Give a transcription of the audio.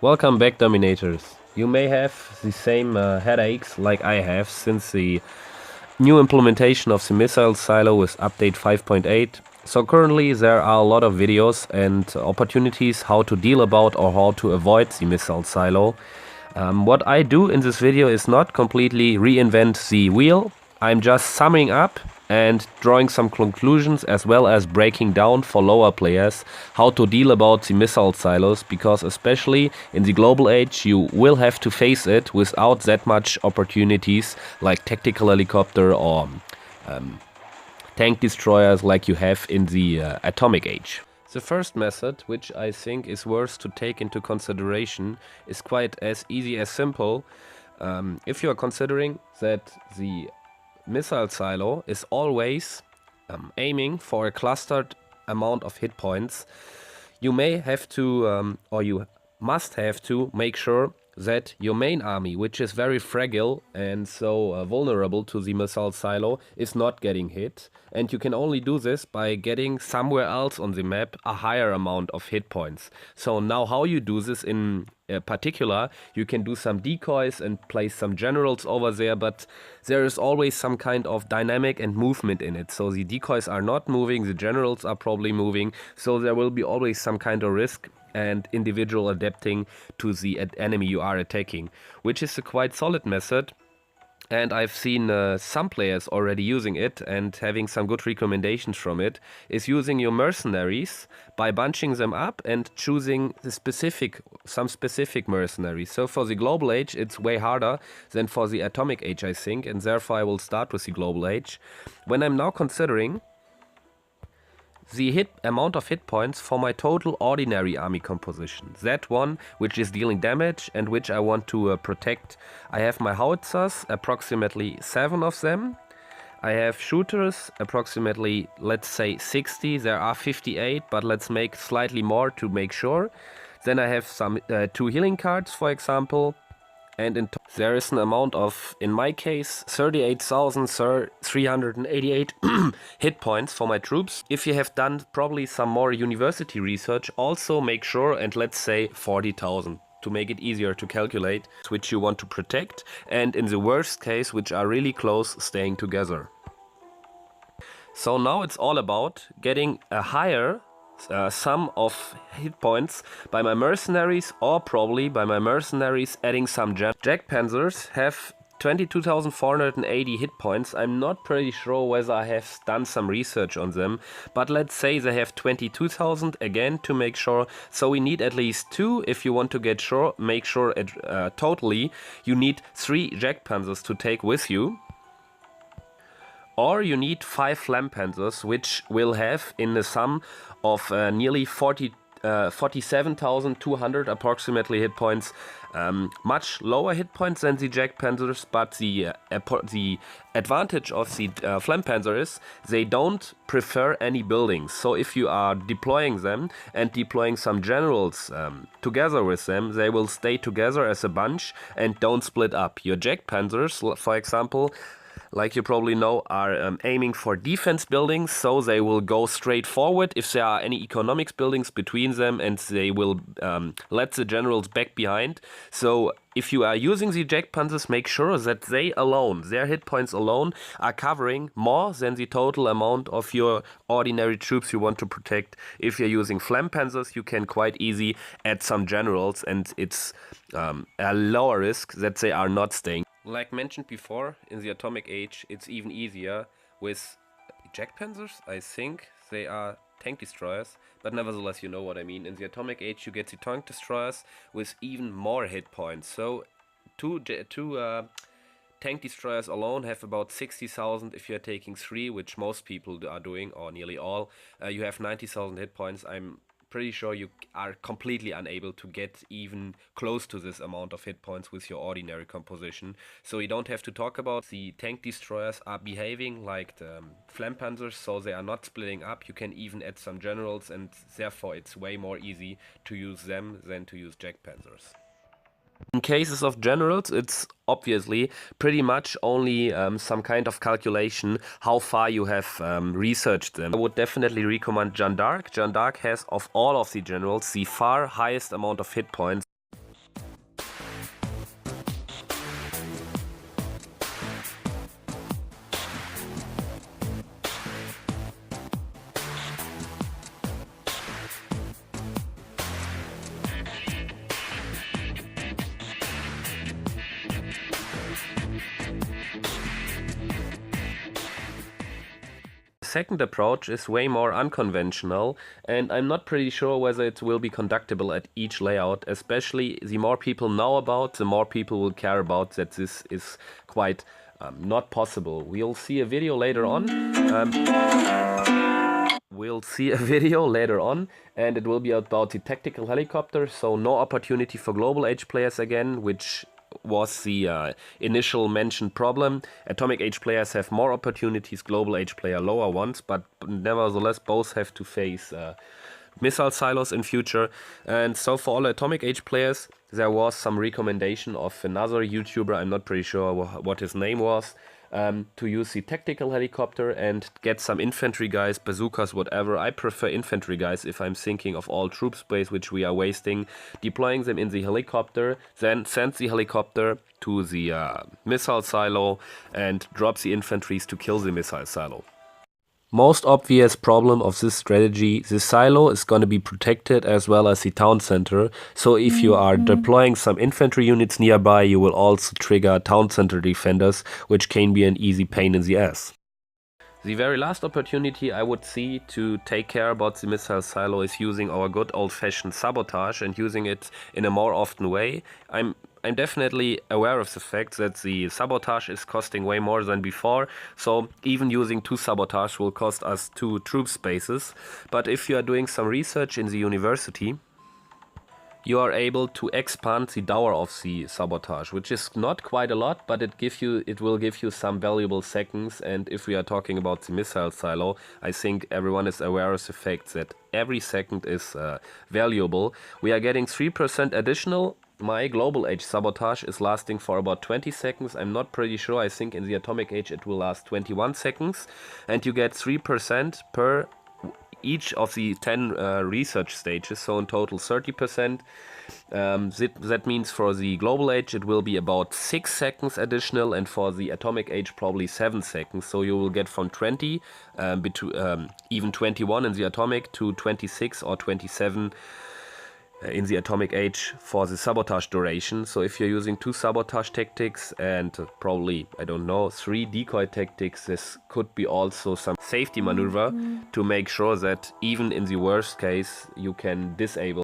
Welcome back, Dominators. You may have the same headaches like I have since the new implementation of the missile silo with update 5.8. So currently there are a lot of videos and opportunities how to deal about or how to avoid the missile silo. What I do in this video is not completely reinvent the wheel. I'm just summing up and drawing some conclusions as well as breaking down for lower players how to deal about the missile silos, because especially in the global age you will have to face it without that much opportunities like tactical helicopter or tank destroyers like you have in the atomic age. The first method, which I think is worth to take into consideration, is quite as easy as simple. If you are considering that the missile silo is always aiming for a clustered amount of hit points, you may have to, or you must have to, make sure that your main army, which is very fragile and so vulnerable to the missile silo, is not getting hit. And you can only do this by getting somewhere else on the map a higher amount of hit points. So now how you do this in particular, you can do some decoys and place some generals over there, but there is always some kind of dynamic and movement in it. So the decoys are not moving, the generals are probably moving, so there will be always some kind of risk and individual adapting to the enemy you are attacking, which is a quite solid method. And I've seen some players already using it and having some good recommendations from it, is using your mercenaries by bunching them up and choosing some specific mercenaries. So for the global age, it's way harder than for the atomic age, I think, and therefore I will start with the global age. When I'm now considering the amount of hit points for my total ordinary army composition, that one which is dealing damage and which I want to protect. I have my howitzers, approximately 7 of them. I have shooters, approximately, let's say 60. There are 58, but let's make slightly more to make sure. Then I have some 2 healing cards, for example. And there is an amount of, in my case, 38,388 hit points for my troops. If you have done probably some more university research, also make sure, and let's say 40,000 to make it easier to calculate, which you want to protect, and in the worst case, which are really close, staying together. So now it's all about getting a higher sum of hit points by my mercenaries, or probably by my mercenaries adding some Jack Panzers have 22,480 hit points. I'm not pretty sure whether I have done some research on them, but let's say they have 22,000 again to make sure. So we need at least 2 if you want to get sure. Make sure totally you need 3 Jack Panzers to take with you. Or you need 5 Flampanzers, which will have in the sum of nearly 47,200 approximately hit points. Much lower hit points than the Jack Panzers, but the advantage of the Flampanzer is they don't prefer any buildings. So if you are deploying them and deploying some generals together with them, they will stay together as a bunch and don't split up. Your Jack Panzers, for example, like you probably know, are aiming for defense buildings, so they will go straight forward if there are any economics buildings between them, and they will let the generals back behind. So if you are using the Jack Panzers, make sure that they alone, their hit points alone, are covering more than the total amount of your ordinary troops you want to protect. If you're using Flampanzers, you can quite easy add some generals, and it's a lower risk that they are not staying. Like mentioned before, in the atomic age, it's even easier with Jack Panzers. I think they are tank destroyers, but nevertheless, you know what I mean. In the atomic age, you get the tank destroyers with even more hit points. So two tank destroyers alone have about 60,000. If you're taking 3, which most people are doing, or nearly all, you have 90,000 hit points. I'm pretty sure you are completely unable to get even close to this amount of hit points with your ordinary composition. So you don't have to talk about the tank destroyers are behaving like the Flampanzers, so they are not splitting up. You can even add some generals, and therefore it's way more easy to use them than to use Jack Panzers. In cases of generals, it's obviously pretty much only some kind of calculation how far you have researched them. I would definitely recommend Jeanne d'Arc. Jeanne d'Arc has, of all of the generals, the far highest amount of hit points. second approach is way more unconventional, and I'm not pretty sure whether it will be conductable at each layout. Especially the more people know about, the more people will care about that this is quite not possible. We'll see a video later on. And it will be about the tactical helicopter, so no opportunity for global age players again, which was the initial mentioned problem. Atomic age players have more opportunities, global age player lower ones, but nevertheless both have to face missile silos in future. And so for all atomic age players, there was some recommendation of another YouTuber, I'm not pretty sure what his name was, to use the tactical helicopter and get some infantry guys, bazookas, whatever. I prefer infantry guys if I'm thinking of all troop space which we are wasting, deploying them in the helicopter, then send the helicopter to the missile silo and drop the infantries to kill the missile silo. Most obvious problem of this strategy, the silo is going to be protected as well as the town center. So if you are deploying some infantry units nearby, you will also trigger town center defenders, which can be an easy pain in the ass. The very last opportunity I would see to take care about the missile silo is using our good old-fashioned sabotage and using it in a more often way. I'm definitely aware of the fact that the sabotage is costing way more than before, so even using 2 sabotage will cost us 2 troop spaces. But if you are doing some research in the university, you are able to expand the dower of the sabotage, which is not quite a lot, but it will give you some valuable seconds. And if we are talking about the missile silo, I think everyone is aware of the fact that every second is valuable. We are getting 3% additional. My global age sabotage is lasting for about 20 seconds. I'm not pretty sure. I think in the atomic age it will last 21 seconds. And you get 3% per each of the 10 research stages, so in total 30%. That means for the global age it will be about 6 seconds additional, and for the atomic age probably 7 seconds. So you will get from 20, even 21 in the atomic, to 26 or 27 in the atomic age for the sabotage duration. So if you're using 2 sabotage tactics and probably, I don't know, 3 decoy tactics, this could be also some safety maneuver to make sure that even in the worst case you can disable